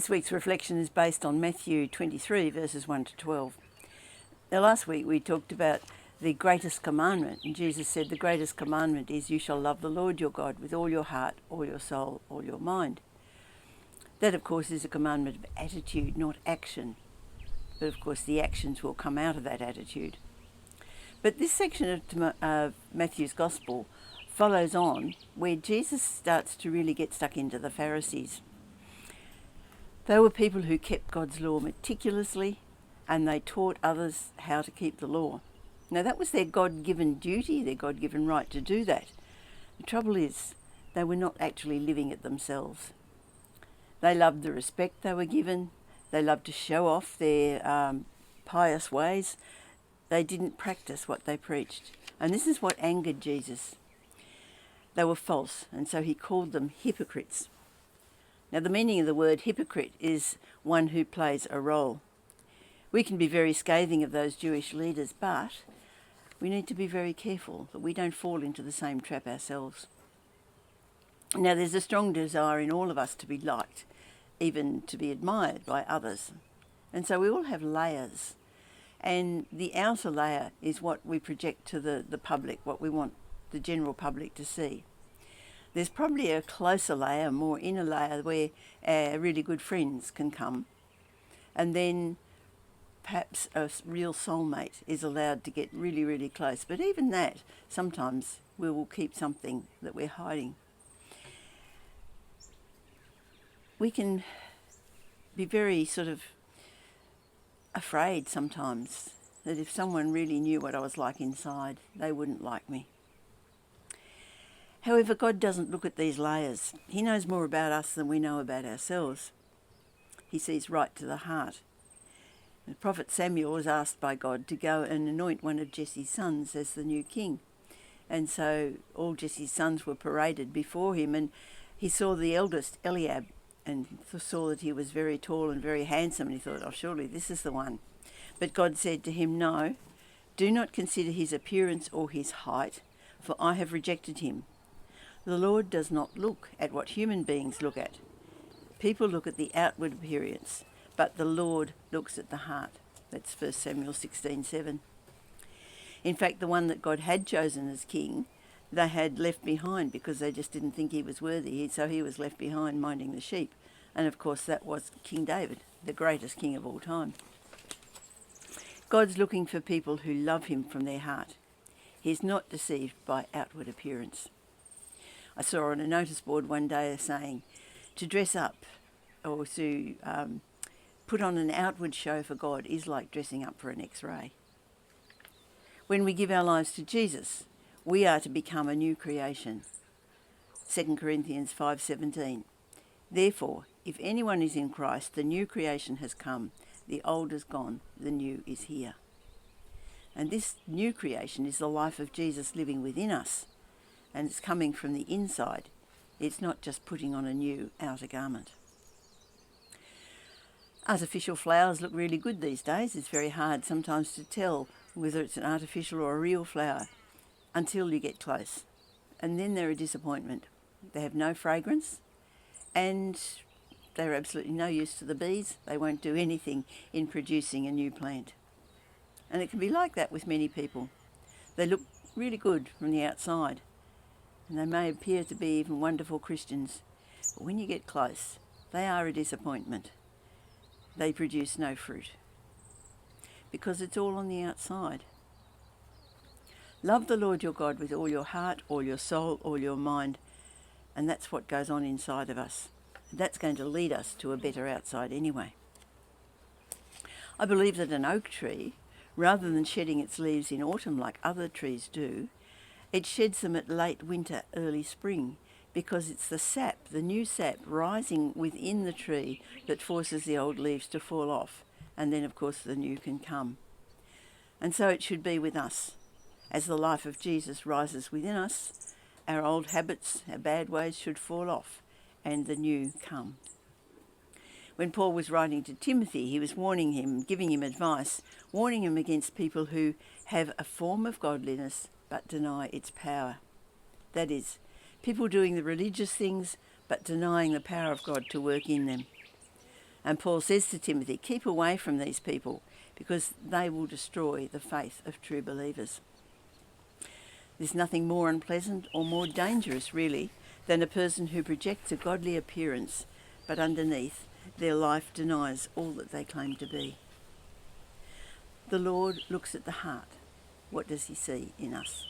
This week's reflection is based on Matthew 23, verses 1 to 12. Now, last week we talked about the greatest commandment, and Jesus said the greatest commandment is you shall love the Lord your God with all your heart, all your soul, all your mind. That, of course, is a commandment of attitude, not action. But, of course, the actions will come out of that attitude. But this section of Matthew's Gospel follows on where Jesus starts to really get stuck into the Pharisees. They were people who kept God's law meticulously, and they taught others how to keep the law. Now, that was their God-given duty, their God-given right to do that. The trouble is, they were not actually living it themselves. They loved the respect they were given. They loved to show off their pious ways. They didn't practice what they preached. And this is what angered Jesus. They were false, and so he called them hypocrites. Now, the meaning of the word hypocrite is one who plays a role. We can be very scathing of those Jewish leaders, but we need to be very careful that we don't fall into the same trap ourselves. Now, there's a strong desire in all of us to be liked, even to be admired by others. And so we all have layers. And the outer layer is what we project to the public, what we want the general public to see. There's probably a closer layer, more inner layer, where our really good friends can come. And then perhaps a real soulmate is allowed to get really, really close. But even that, sometimes we will keep something that we're hiding. We can be very sort of afraid sometimes that if someone really knew what I was like inside, they wouldn't like me. However, God doesn't look at these layers. He knows more about us than we know about ourselves. He sees right to the heart. The prophet Samuel was asked by God to go and anoint one of Jesse's sons as the new king. And so all Jesse's sons were paraded before him, and he saw the eldest, Eliab, and saw that he was very tall and very handsome, and he thought, oh, surely this is the one. But God said to him, no, do not consider his appearance or his height, for I have rejected him. The Lord does not look at what human beings look at. People look at the outward appearance, but the Lord looks at the heart. That's 1 Samuel 16:7. In fact, the one that God had chosen as king, they had left behind because they just didn't think he was worthy. So he was left behind minding the sheep. And of course, that was King David, the greatest king of all time. God's looking for people who love him from their heart. He's not deceived by outward appearance. I saw on a notice board one day a saying, to dress up or to put on an outward show for God is like dressing up for an X-ray. When we give our lives to Jesus, we are to become a new creation. 2 Corinthians 5:17. Therefore, if anyone is in Christ, the new creation has come. The old is gone, the new is here. And this new creation is the life of Jesus living within us. And it's coming from the inside. It's not just putting on a new outer garment. Artificial flowers look really good these days. It's very hard sometimes to tell whether it's an artificial or a real flower until you get close. And then they're a disappointment. They have no fragrance and they're absolutely no use to the bees. They won't do anything in producing a new plant. And it can be like that with many people. They look really good from the outside, and they may appear to be even wonderful Christians, but when you get close, they are a disappointment. They produce no fruit, because it's all on the outside. Love the Lord your God with all your heart, all your soul, all your mind, and that's what goes on inside of us. That's going to lead us to a better outside anyway. I believe that an oak tree, rather than shedding its leaves in autumn like other trees do, it sheds them at late winter, early spring, because it's the sap, the new sap rising within the tree that forces the old leaves to fall off, and then of course the new can come. And so it should be with us. As the life of Jesus rises within us, our old habits, our bad ways should fall off, and the new come. When Paul was writing to Timothy, he was warning him, giving him advice, warning him against people who have a form of godliness but deny its power. That is, people doing the religious things but denying the power of God to work in them. And Paul says to Timothy, keep away from these people because they will destroy the faith of true believers. There's nothing more unpleasant or more dangerous, really, than a person who projects a godly appearance, but underneath their life denies all that they claim to be. The Lord looks at the heart. What does he see in us?